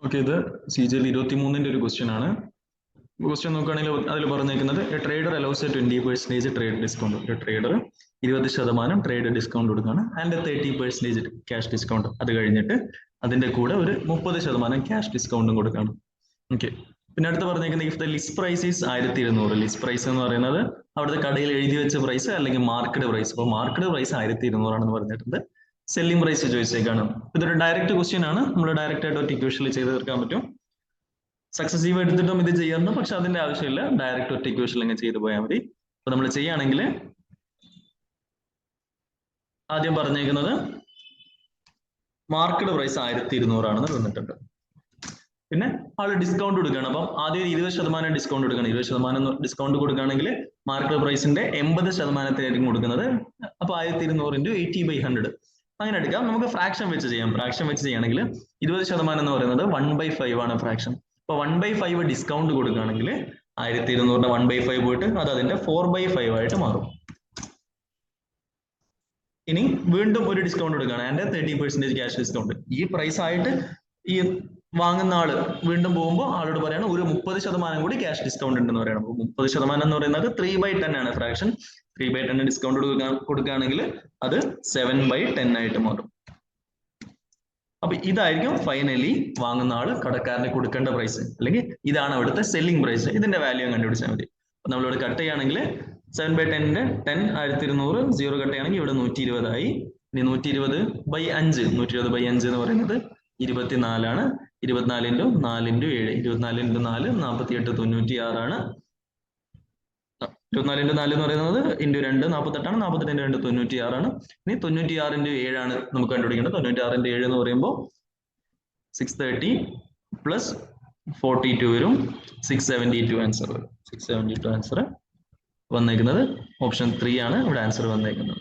Okay, ഇത് CGL 23-ന്റെ ഒരു question ആണ്. ക്വസ്റ്റ്യൻ നോക്കുകയാണെങ്കിൽ അതിൽ പറഞ്ഞേക്കുന്നത് A trader allows A 20% trade discount. ഒരു ട്രേഡർ 20% ട്രേഡ് ഡിസ്കൗണ്ട് കൊടുക്കുകയാണ് ആൻഡ് 30% ക്യാഷ് ഡിസ്കൗണ്ട്. അത് കഴിഞ്ഞിട്ട് അതിന്റെ കൂടെ ഒരു 30% ക്യാഷ് ഡിസ്കൗണ്ടും കൊടുക്കുകയാണ്. ഓക്കെ, പിന്നെ അടുത്ത് പറഞ്ഞേക്കുന്നത് if the list price is 1200. List price എന്ന് പറയുന്നത് അവിടുത്തെ കടയിൽ എഴുതി വെച്ച പ്രൈസ് അല്ലെങ്കിൽ മാർക്കറ്റ് പ്രൈസ്. അപ്പോൾ മാർക്കറ്റ് പ്രൈസ് 1200 ആണെന്ന് പറഞ്ഞിട്ടുണ്ട്. സെല്ലിംഗ് പ്രൈസ് ചോദിച്ചേക്കാണ്. ഇതൊരു ഡയറക്റ്റ് ക്വസ്റ്റ്യൻ ആണ്. നമ്മൾ ഡയറക്റ്റ് ആയിട്ട് ഒറ്റ ഇക്വേഷനിൽ ചെയ്ത് തീർക്കാൻ പറ്റും. സക്സസീവ് എടുത്തിട്ടും ഇത് ചെയ്യാറുണ്ട്, പക്ഷെ അതിന്റെ ആവശ്യമില്ല. ഡയറക്റ്റ് ഒറ്റ ഇക്വേഷനിൽ ഇങ്ങനെ ചെയ്ത് പോയാൽ മതി. അപ്പൊ നമ്മൾ ചെയ്യുകയാണെങ്കിൽ ആദ്യം പറഞ്ഞേക്കുന്നത് മാർക്കറ്റ് പ്രൈസ് 1200 ആണെന്ന് തന്നിട്ടുണ്ട്. പിന്നെ ആള് ഡിസ്കൗണ്ട് കൊടുക്കുകയാണ്. അപ്പം ആദ്യം 20% ഡിസ്കൗണ്ട് കൊടുക്കണം. 20% ഡിസ്കൗണ്ട് കൊടുക്കുകയാണെങ്കിൽ മാർക്കറ്റ് പ്രൈസിന്റെ 80% കൊടുക്കുന്നത്. അപ്പൊ 1200 × 80/100 അങ്ങനെ എടുക്കാം. നമുക്ക് ഫ്രാക്ഷൻ വെച്ച് ചെയ്യാം. ഫ്രാക്ഷൻ വെച്ച് ചെയ്യുകയാണെങ്കിൽ 20% എന്ന് പറയുന്നത് 1/5 ആണ് ഫ്രാക്ഷൻ. അപ്പൊ 1/5 ഡിസ്കൗണ്ട് കൊടുക്കുകയാണെങ്കിൽ 1200 1/5 പോയിട്ട് അത് അതിന്റെ 4/5 ആയിട്ട് മാറും. ഇനി വീണ്ടും ഒരു ഡിസ്കൗണ്ട് കൊടുക്കുകയാണ് ആൻഡ് 30% ക്യാഷ് ഡിസ്കൗണ്ട്. ഈ പ്രൈസ് ആയിട്ട് ഈ വാങ്ങുന്ന ആള് വീണ്ടും പോകുമ്പോൾ ആളോട് പറയണം ഒരു 30% കൂടി ക്യാഷ് ഡിസ്കൗണ്ട് ഉണ്ടെന്ന് പറയണം. 30% എന്ന് പറയുന്നത് 3/10 ആണ് ഫ്രാക്ഷൻ. 3/10 ഡിസ്കൗണ്ട് കൊടുക്കുകയാണെങ്കിൽ അത് 7/10 ആയിട്ട് മാറും. അപ്പൊ ഇതായിരിക്കും ഫൈനലി വാങ്ങുന്ന ആള് കടക്കാരന് കൊടുക്കേണ്ട പ്രൈസ്, അല്ലെങ്കിൽ ഇതാണ് അവിടുത്തെ സെല്ലിംഗ് പ്രൈസ്. ഇതിന്റെ വാല്യൂ കണ്ടുപിടിച്ചാൽ മതി. അപ്പൊ നമ്മളിവിടെ കട്ട് ചെയ്യുകയാണെങ്കിൽ 7/10 10 1200 0 കട്ട് ചെയ്യുകയാണെങ്കിൽ ഇവിടെ 120 ആയി. ഇനി 120/5 120/5 എന്ന് പറയുന്നത് 24 ആണ്. 24 × 4 × 7 24 × 4 48 96 ആണ്. 24 × 4 എന്ന് പറയുന്നത് × 2 48 ആണ്. 48 × 2 96 ആണ്. ഇനി 96 × 7 ആണ് നമുക്ക് കണ്ടുപിടിക്കേണ്ടത്. 96 × 7 എന്ന് പറയുമ്പോൾ 630 പ്ലസ് 42 വരും. 672 ആൻസർ വരും. 672 ആൻസർ വന്നേക്കുന്നത് ഓപ്ഷൻ 3 ആണ് ഇവിടെ ആൻസർ വന്നേക്കുന്നത്.